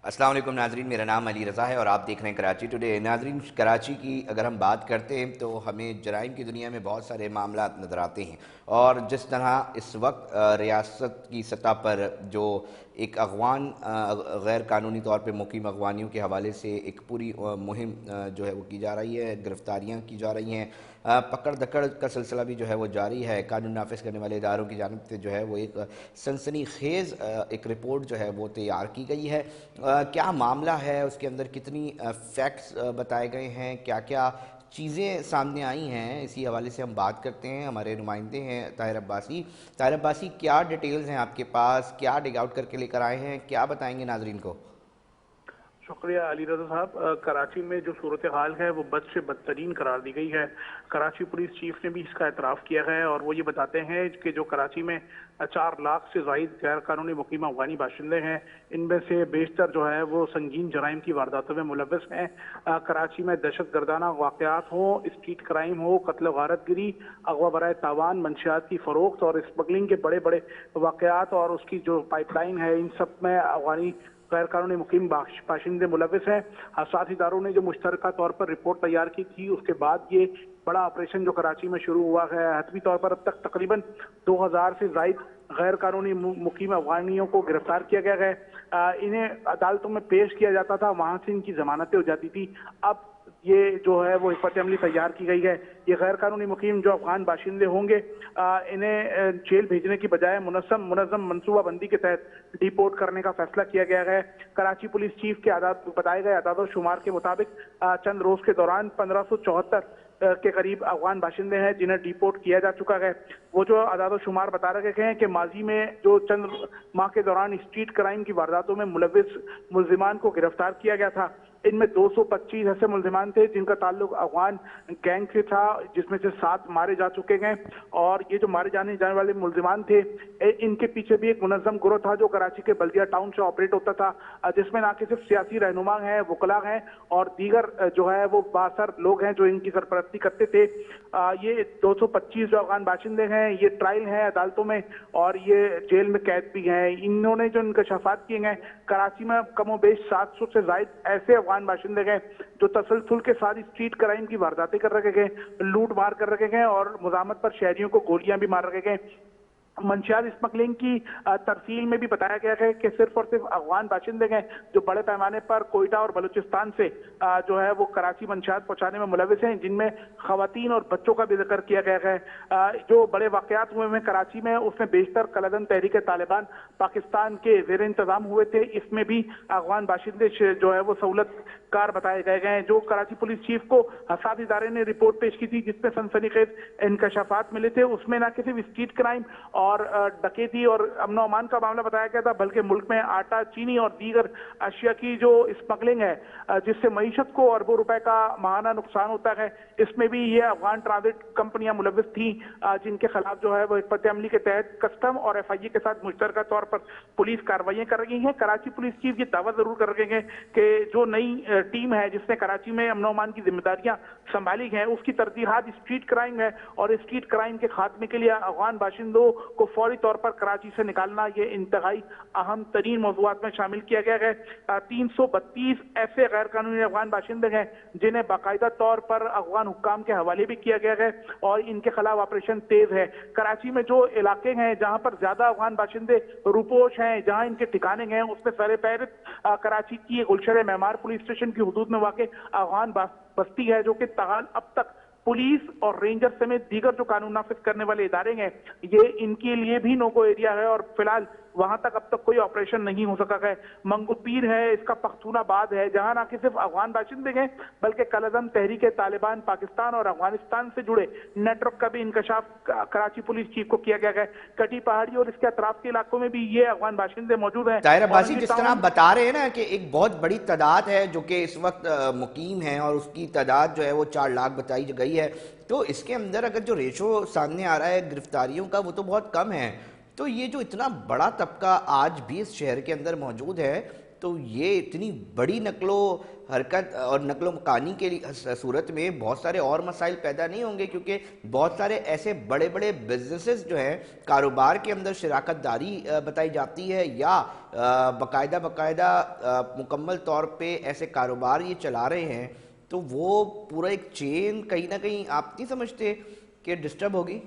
अस्सलाम वालेकुम नाजरीन, मेरा नाम अली रज़ा है और आप देख रहे हैं कराची टुडे। नाजरीन, कराची की अगर हम बात करते हैं तो हमें जराइम की दुनिया में बहुत सारे मामला नज़र आते हैं और जिस तरह इस वक्त रियासत की सतह पर जो एक अगवान गैर कानूनी तौर पर मुकीम अगवानियों के हवाले से एक पूरी मुहिम जो है वो की जा रही है, गिरफ्तारियाँ की जा रही हैं, पकड़ दकड़ का सिलसिला भी जो है वो जारी है। कानून नाफिज करने वाले इदारों की जानिब से जो है वो एक सनसनी खेज़ एक रिपोर्ट जो है वो तैयार की गई है। क्या मामला है, उसके अंदर कितनी फैक्ट्स बताए गए हैं, क्या क्या चीज़ें सामने आई हैं, इसी हवाले से हम बात करते हैं। हमारे नुमाइंदे हैं ताहिर अब्बासी। ताहिर अब्बासी, क्या डिटेल्स हैं आपके पास, क्या डिग आउट करके लेकर आए हैं, क्या बताएंगे नाजरीन को? शुक्रिया अली रजा साहब। कराची में जो सूरत हाल है वो बद से बदतरीन करार दी गई है। कराची पुलिस चीफ ने भी इसका एतराफ़ किया है और वो ये बताते हैं कि जो कराची में 4 लाख से ज़ायद गैर कानूनी मुकीम अफगानी बाशिंदे हैं, इनमें से बेशतर जो है वो संगीन जराइम की वारदातों में मुलव्वस हैं। कराची में दहशत गर्दाना वाक़यात हो, स्ट्रीट क्राइम हो, कत्ल गारतगिरी, अगवा बराए तावान, मंशियात की फ़रोख्त और स्मगलिंग के बड़े बड़े वाक़यात और उसकी जो पाइपलाइन है, इन सब में अफगानी गैर कानूनी मुकीम बाशिंदे मुलविस हैं। साथ इदारों ने जो मुश्तरका तौर पर रिपोर्ट तैयार की थी, उसके बाद ये बड़ा ऑपरेशन जो कराची में शुरू हुआ है। हतमी तौर पर अब तक तकरीबन 2000 से जायद गैर कानूनी मुकीम अफगानियों को गिरफ्तार किया गया है। इन्हें अदालतों में पेश किया जाता था, वहां से इनकी जमानतें हो जाती थी। अब ये जो है वो हिकमत अमली तैयार की गई है। ये गैर कानूनी मुकीम जो अफगान बाशिंदे होंगे, इन्हें जेल भेजने की बजाय मुनज़्ज़म मनसूबाबंदी के तहत डिपोर्ट करने का फैसला किया गया है। कराची पुलिस चीफ के बताए गए आदाद शुमार के मुताबिक चंद रोज के दौरान 1574 के करीब अफगान बाशिंदे हैं जिन्हें डिपोर्ट किया जा चुका है। वो जो आदाद शुमार बता रहे हैं कि माजी में जो चंद माह के दौरान स्ट्रीट क्राइम की वारदातों में मुलविस मुल्जिमान को गिरफ्तार किया गया था, इनमें 225 ऐसे मुल्जिमान थे जिनका ताल्लुक अफगान गैंग से था, जिसमें से 7 मारे जा चुके हैं। और ये जो मारे जाने वाले मुल्जिमान थे, इनके पीछे भी एक मुनज़्ज़म गिरोह था जो कराची के बल्दिया टाउन से ऑपरेट होता था, जिसमें ना कि सिर्फ सियासी रहनुमा हैं, वकला हैं और दीगर जो है वो बासर लोग हैं जो इनकी सरपरस्ती करते थे। ये 225 जो अफगान बाशिंदे हैं, ये ट्रायल हैं अदालतों में और ये जेल में कैद भी हैं। इन्होंने जो इंकशाफात किए हैं, कराची में कमोबेश 700 से जायद ऐसे अफगान बाशिंदे हैं जो तसलसल के साथ स्ट्रीट क्राइम की वारदातें कर रखे गए, लूट मार कर रखे गए और मुजामत पर शहरियों को गोलियां भी मार रखे गए। मंशियात स्मगलिंग की तरसील में भी बताया गया है कि सिर्फ और सिर्फ अफगान बाशिंदे हैं जो बड़े पैमाने पर कोयटा और बलूचिस्तान से जो है वो कराची मंशियात पहुंचाने में मुलविस हैं, जिनमें खवातीन और बच्चों का भी जिक्र किया गया है। जो बड़े वाकयात हुए हैं कराची में, उसमें बेशतर कलदन तहरीक तालिबान पाकिस्तान के जेर इंतजाम हुए थे। इसमें भी अफगान बाशिंदे जो है वो सहूलत कार बताए गए हैं। जो कराची पुलिस चीफ को हसास इदारे ने रिपोर्ट पेश की थी जिसमें सनसनीखेज इंकशाफात मिले थे, उसमें न सिर्फ स्ट्रीट क्राइम और डकैती और अमन अमान का मामला बताया गया था, बल्कि मुल्क में आटा, चीनी और दीगर अशिया की जो स्मगलिंग है, जिससे मईशत को अरबों रुपए का माहाना नुकसान होता है, इसमें भी ये अफगान ट्रांजिट कंपनियां मुलविस थी, जिनके खिलाफ जो है वो हिकमत अमली के तहत कस्टम और FIA के साथ मुश्तरका तौर पर पुलिस कार्रवाइयां कर रही है। कराची पुलिस चीफ ये दावा जरूर कर रहे हैं कि जो नई टीम है जिसने कराची में अमन अमान की जिम्मेदारियां संभाली हैं, उसकी तरजीहात स्ट्रीट क्राइम है और स्ट्रीट क्राइम के खात्मे के लिए अफगान बाशिंदों को फौरी तौर पर कराची से निकालना ये इंतहाई अहम तरीन मौजूआत में शामिल किया गया है। 332 ऐसे गैर कानूनी अफगान बाशिंदे हैं जिन्हें बाकायदा तौर पर अफगान हुक्काम के हवाले भी किया गया है और इनके खिलाफ ऑपरेशन तेज है। कराची में जो इलाके हैं जहां पर ज्यादा अफगान बाशिंदे रुपोश हैं, जहां इनके ठिकाने हैं, उसमें सरे फहरिस्त कराची की गुलशर मेमार पुलिस स्टेशन की हदूद में वाक़ अफगान बस्ती है, जो कि ताल अब तक पुलिस और रेंजर समेत दीगर जो कानून नाफिज करने वाले इदारे हैं, ये इनके लिए भी नो गो एरिया है और फिलहाल वहां तक अब तक कोई ऑपरेशन नहीं हो सका है। मंगुपीर है, इसका पख्तूनाबाद है, जहां ना कि सिर्फ अफगान बाशिंदे हैं बल्कि कलदम तहरीक तालिबान पाकिस्तान और अफगानिस्तान से जुड़े नेटवर्क का भी इंकशाफ कराची पुलिस चीफ को किया गया है। कटी पहाड़ी और इसके अतराफ के इलाकों में भी ये अफगान बाशिंदे मौजूद हैं। ताहिर अब्बासी, जिस तरह आप बता रहे हैं ना कि एक बहुत बड़ी तादाद है जो कि इस वक्त मुकीम है और उसकी तादाद जो है वो 4 लाख बताई गई है, तो इसके अंदर अगर जो रेशो सामने आ रहा है गिरफ्तारियों का वो तो बहुत कम है। तो ये जो इतना बड़ा तबका आज भी इस शहर के अंदर मौजूद है, तो ये इतनी बड़ी नकलो हरकत और नकलो मकानी के सूरत में बहुत सारे और मसाइल पैदा नहीं होंगे, क्योंकि बहुत सारे ऐसे बड़े बड़े बिजनेसेस जो हैं कारोबार के अंदर शराकत दारी बताई जाती है, या बाकायदा बाकायदा मुकम्मल तौर पे ऐसे कारोबार ये चला रहे हैं, तो वो पूरा एक चेन कहीं ना कहीं आप नहीं समझते कि डिस्टर्ब होगी?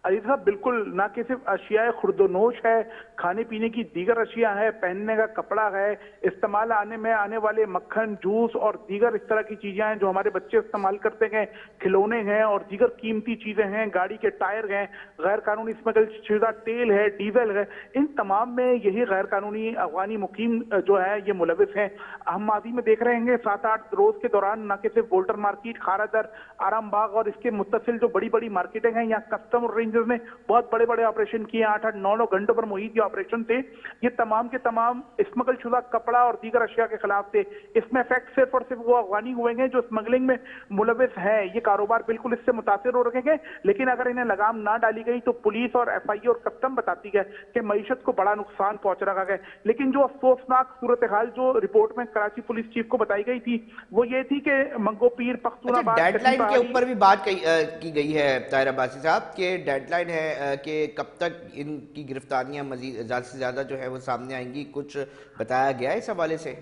अली साहब बिल्कुल, ना कि सिर्फ अशिया खुर्दोनोश है, खाने पीने की दीगर अशिया है, पहनने का कपड़ा है, इस्तेमाल आने वाले मक्खन, जूस और दीगर इस तरह की चीजें हैं जो हमारे बच्चे इस्तेमाल करते हैं, खिलौने हैं और दीगर कीमती चीजें हैं, गाड़ी के टायर हैं, गैर कानूनी स्मगल शुदा तेल है, डीजल है, इन तमाम में यही गैर कानूनी अफगानी मुकीम जो है ये मुलविस हैं। हम माजी में देख रहे हैं 7-8 रोज के दौरान न कि सिर्फ बोल्टर मार्केट, खारादर, आराम बाग और इसके मुत्तसिल जो बड़ी बड़ी मार्केटें हैं, यहाँ कस्टम और रेंजर्स ने बहुत बड़े बड़े ऑपरेशन किए, 8-8, 9-9 घंटों पर मुहित के ऑपरेशन थे। ये तमाम के तमाम स्मगल शुदा कपड़ा और दीगर अशिया के खिलाफ थे। इसमें इफेक्ट सिर्फ और सिर्फ वो अफगानी हुए हैं जो स्मगलिंग में मुलविस है। ये कारोबार बिल्कुल इससे मुतासिर हो रहे हैं, लेकिन अगर इन्हें लगाम ना डाली गई तो पुलिस और एफआईए और कस्टम बताती है कि मईशत को बड़ा नुकसान पहुंच रहा है। लेकिन जो अफसोसनाक सूरत हाल जो रिपोर्ट में कराची पुलिस चीफ को बताई गई थी वो ये थी कि मंगो पीर, पख्तूनाबाद, डेडलाइन के ऊपर भी बात की गई है ताहिर अब्बासी साहब के डेडलाइन है कि कब तक इनकी गिरफ्तारियां मजीद ज़्यादा से ज़्यादा जो है वो सामने आएंगी, कुछ बताया गया है इस हवाले से?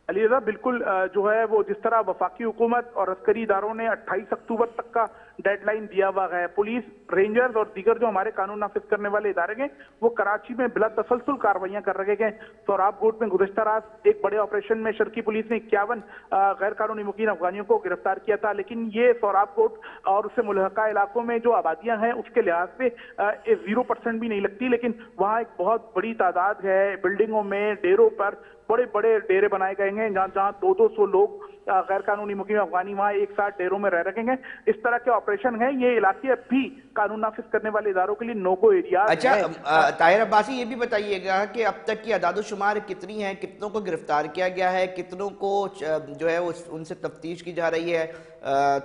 अली रज़ा बिल्कुल, जो है वो जिस तरह वफाकी हुकूमत और अस्करी इदारों ने 28 अक्टूबर तक का डेडलाइन दिया हुआ है, पुलिस, रेंजर्स और दीगर जो हमारे कानून नाफिज करने वाले इदारे हैं वो कराची में बिला तसलसल कार्रवाइयां कर रहे हैं। सोराब कोट में गुज़श्ता रात एक बड़े ऑपरेशन में शर्की पुलिस ने 51 गैर कानूनी मुकीम अफगानियों को गिरफ्तार किया था, लेकिन ये सोराब कोट और उससे मुल्हका इलाकों में जो आबादियां हैं उसके लिहाज से 0% भी नहीं लगती, लेकिन वहाँ एक बहुत बड़ी तादाद है, बिल्डिंगों में, डेरों पर बड़े बड़े डेरे बनाए गए हैं जहाँ जहाँ 200-200 लोग गैर कानूनी मुकीम अफगानी वहाँ एक साथ डेरों में रह रहे हैं। इस तरह के ऑपरेशन है, ये इलाके अब भी कानून नाफिज करने वाले इदारों के लिए नो गो एरिया। अच्छा, ताहिर अब्बासी ये भी बताइएगा कि अब तक की अदाद-ओ-शुमार कितनी है, कितनों को गिरफ्तार किया गया है, कितनों को जो है उनसे तफ्तीश की जा रही है,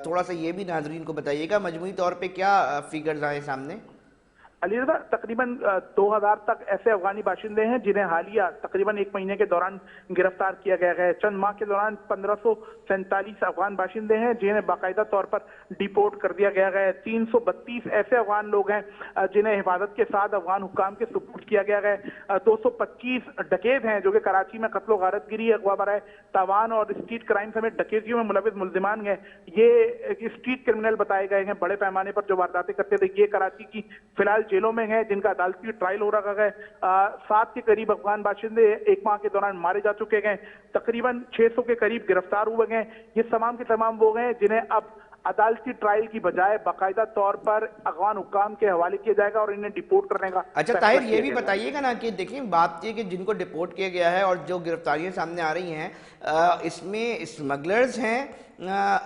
थोड़ा सा ये भी नाजरीन को बताइएगा, मजमूई तौर पे क्या फिगर्स आए सामने? अली रज़ा तकरीबन 2000 तक ऐसे अफगानी बाशिंदे हैं जिन्हें हालिया तकरीबन 1 महीने के दौरान गिरफ्तार किया गया है। चंद माह के दौरान 1547 अफगान बाशिंदे हैं जिन्हें बाकायदा तौर पर डिपोर्ट कर दिया गया है। 332 ऐसे अफगान लोग हैं जिन्हें हिफाजत के साथ अफगान हुक्काम के सुपुर्द किया गया है। 225 डकैत हैं जो कि कराची में कत्लो गारतगिरी, अगवा बराए तावान और स्ट्रीट क्राइम समेत डकैतियों में मुलविस मुल्जिमान हैं। ये स्ट्रीट क्रिमिनल बताए गए हैं, बड़े पैमाने पर जो वारदातें करते थे। ये कराची की फिलहाल जेलों में हैं जिनका अदालती ट्रायल हो रहा है। 7 के करीब अफगान बाशिंदे 1 माह के दौरान मारे जा चुके हैं, तकरीबन 600 के करीब गिरफ्तार हुए हैं। ये तमाम के तमाम वो हैं जिन्हें अब अदालती ट्रायल की बजाय बाकायदा तौर पर अफगान हुक्काम के हवाले किया जाएगा और इन्हें डिपोर्ट करने का। अच्छा ताहिर, ये भी बताइएगा ना कि देखिए बात ये कि जिनको डिपोर्ट किया गया है और जो गिरफ्तारियां सामने आ रही हैं, इसमें स्मगलर्स हैं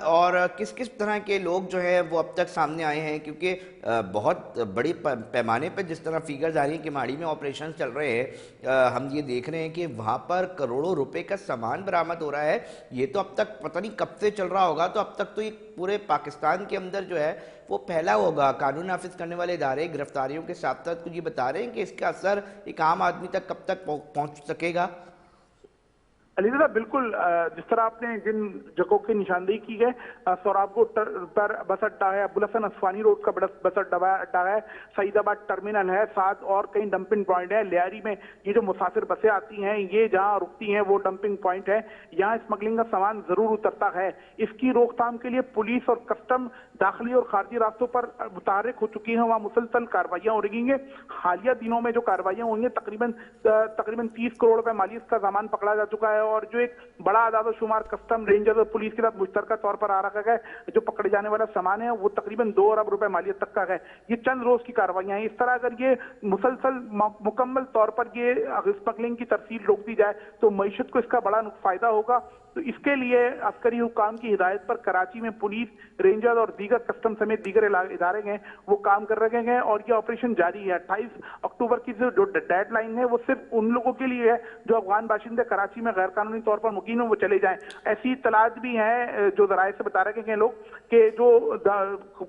और किस किस तरह के लोग जो है वो अब तक सामने आए हैं, क्योंकि बहुत बड़ी पैमाने पर जिस तरह फिगर्स आ रही हैं कि माड़ी में ऑपरेशन चल रहे हैं, हम ये देख रहे हैं कि वहाँ पर करोड़ों रुपए का सामान बरामद हो रहा है। ये तो अब तक पता नहीं कब से चल रहा होगा, तो अब तक तो ये पूरे पाकिस्तान के अंदर जो है वो फैला होगा। कानून नाफिज करने वाले इदारे गिरफ्तारियों के साथ साथ कुछ ये बता रहे हैं कि इसका असर एक आम आदमी तक कब तक पहुँच सकेगा? अली रज़ा बिल्कुल, जिस तरह आपने जिन जगहों की निशानदेही की है, सोराबकोट पर बस अड्डा है, अबुल हसन असफानी रोड का बस अड्डा है, सईदाबाद टर्मिनल है, साथ और कई डंपिंग पॉइंट है। लियारी में ये जो मुसाफिर बसें आती हैं ये जहां रुकती हैं वो डंपिंग पॉइंट है, यहाँ स्मगलिंग का सामान जरूर उतरता है। इसकी रोकथाम के लिए पुलिस और कस्टम दाखिली और खारजी रास्तों पर मुतहर्रिक हो चुकी हैं, वहाँ मुसलसल कार्रवाइयाँ हो रही हैं। हालिया दिनों में जो कार्रवाइयाँ हुई हैं तकरीबन 30 करोड़ रुपए मालियत का सामान पकड़ा जा चुका है और जो एक बड़ा आदाद शुमार कस्टम, रेंजर और पुलिस के साथ मुश्तरका तौर पर आ रखा है। जो पकड़े जाने वाला सामान है वो तकरीबन 2 अरब रुपए मालियत तक का है। ये चंद रोज की कार्रवाइयां हैं। इस तरह अगर ये मुसलसल मुकम्मल तौर पर ये स्मगलिंग की तरसील रोक दी जाए तो मईशत को इसका बड़ा फायदा होगा। तो इसके लिए अस्करी हुकाम की हिदायत पर कराची में पुलिस, रेंजर और दीगर कस्टम समेत दीगर इदारे हैं वो काम कर रहे हैं और ये ऑपरेशन जारी है। 28 अक्टूबर की जो डेडलाइन है वो सिर्फ उन लोगों के लिए है जो अफगान बाशिंदे कराची में गैर कानूनी तौर पर मुकीम है वो चले जाएं। ऐसी इत्तलात भी हैं जो जराये से बता रहे हैं लोग कि जो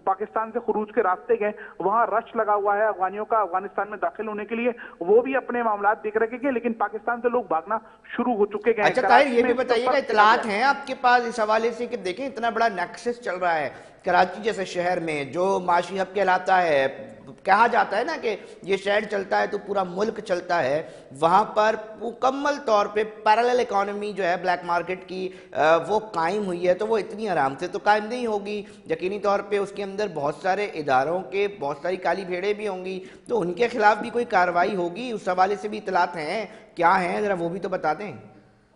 पाकिस्तान से खुरूज के रास्ते गए वहां रश लगा हुआ है अफगानियों का अफगानिस्तान में दाखिल होने के लिए, वो भी अपने मामला देख रहे हैं, लेकिन पाकिस्तान से लोग भागना शुरू हो चुके हैं। अच्छा ताहिर, ये भी बताइएगा, इत्तलात हैं आपके पास इस हवाले से कि देखें इतना बड़ा नेक्सस चल रहा है कराची जैसे शहर में जो माशी हब कहलाता है, कहा जाता है ना कि ये शहर चलता है तो पूरा मुल्क चलता है, वहां पर मुकम्मल तौर पे पैरेलल इकोनॉमी जो है ब्लैक मार्केट की वो कायम हुई है, तो वो इतनी आराम से तो कायम नहीं होगी। यकीनी तौर पे उसके अंदर बहुत सारे इदारों के बहुत सारी काली भेड़ें भी होंगी, तो उनके खिलाफ भी कोई कार्रवाई होगी, उस हवाले से भी इत्तलात हैं, क्या हैं जरा वो भी तो बता दें।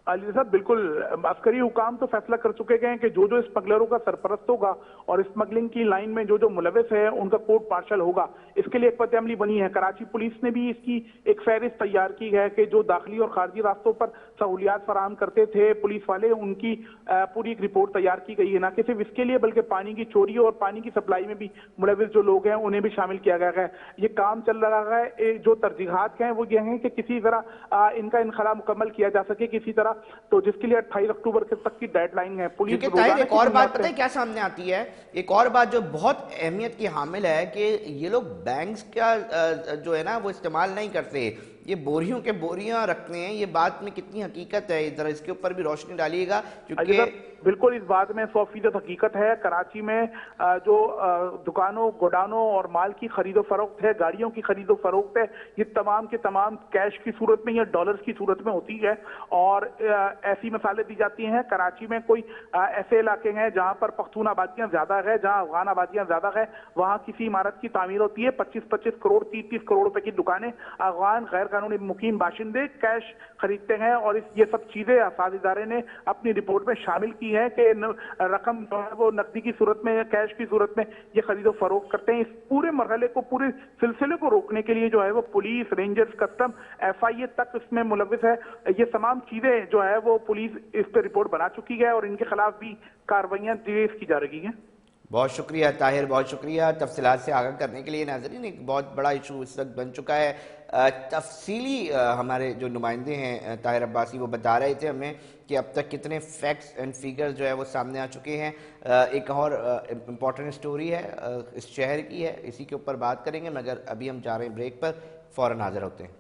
अली साहब बिल्कुल, अस्करी हुकाम तो फैसला कर चुके हैं कि जो जो स्मगलरों का सरपरस्त होगा और स्मगलिंग की लाइन में जो जो मुलविस है उनका कोर्ट मार्शल होगा, इसके लिए एक पते अमली बनी है। कराची पुलिस ने भी इसकी एक फहरिस्त तैयार की है कि जो दाखिली और खारजी रास्तों पर सहूलियात फराहम करते थे पुलिस वाले, उनकी पूरी एक रिपोर्ट तैयार की गई है। न कि सिर्फ इसके लिए बल्कि पानी की चोरी और पानी की सप्लाई में भी मुलविस जो लोग हैं उन्हें भी शामिल किया गया है। ये काम चल रहा है। जो तरजीहात हैं वो ये हैं कि किसी तरह इनका इनखला मुकम्मल किया जा सके किसी तरह, तो जिसके लिए 28 अक्टूबर के तक की डेडलाइन है। पुलिस एक और बात पता है क्या सामने आती है, एक और बात जो बहुत अहमियत की हामिल है कि ये लोग बैंक्स का जो है ना वो इस्तेमाल नहीं करते, ये बोरियों के बोरियां रखते हैं। ये बात में कितनी हकीकत है, जरा इसके ऊपर भी रोशनी डालिएगा, क्योंकि बिल्कुल इस बात में 100% हकीकत है। कराची में जो दुकानों गोडानों और माल की खरीदो फरोख्त है, गाड़ियों की खरीदो फरोख्त है, ये तमाम के तमाम कैश की सूरत में या डॉलर्स की सूरत में होती है। और ऐसी मिसालें दी जाती हैं। कराची में कोई ऐसे इलाके हैं जहां पर पख्तून आबादियां ज्यादा है, जहां अफगान आबादियां ज्यादा है, वहां किसी इमारत की तामीर होती है 25-25 करोड़ 30-30 करोड़ रुपए की दुकानें अफगान गैर कानूनी मुकीम बाशिंदे कैश खरीदते हैं। और ये सब चीजें अफसाद इदारे ने अपनी रिपोर्ट में शामिल की है कि रकम जो है वो नकदी की सूरत में या कैश की सूरत में ये खरीदो फरोख्त करते हैं। इस पूरे मरहले को, पूरे सिलसिले को रोकने के लिए जो है वो पुलिस, रेंजर्स, कस्टम, FIA तक इसमें मुलविस है। ये तमाम चीजें जो है वो पुलिस इस पर रिपोर्ट बना चुकी है और इनके खिलाफ भी कार्रवाइयां तेज की जा रही हैं। बहुत शुक्रिया ताहिर, बहुत शुक्रिया तफसीलात से आगाह करने के लिए। नाज़रीन, एक बहुत बड़ा इशू इस वक्त बन चुका है। तफसीली हमारे जो नुमाइंदे हैं ताहिर अब्बासी वो बता रहे थे हमें कि अब तक कितने फैक्ट्स एंड फिगर्स जो है वो सामने आ चुके हैं। एक और इम्पॉर्टेंट स्टोरी है इस शहर की है, इसी के ऊपर बात करेंगे, मगर अभी हम जा रहे हैं ब्रेक पर, फ़ौरन हाज़िर होते हैं।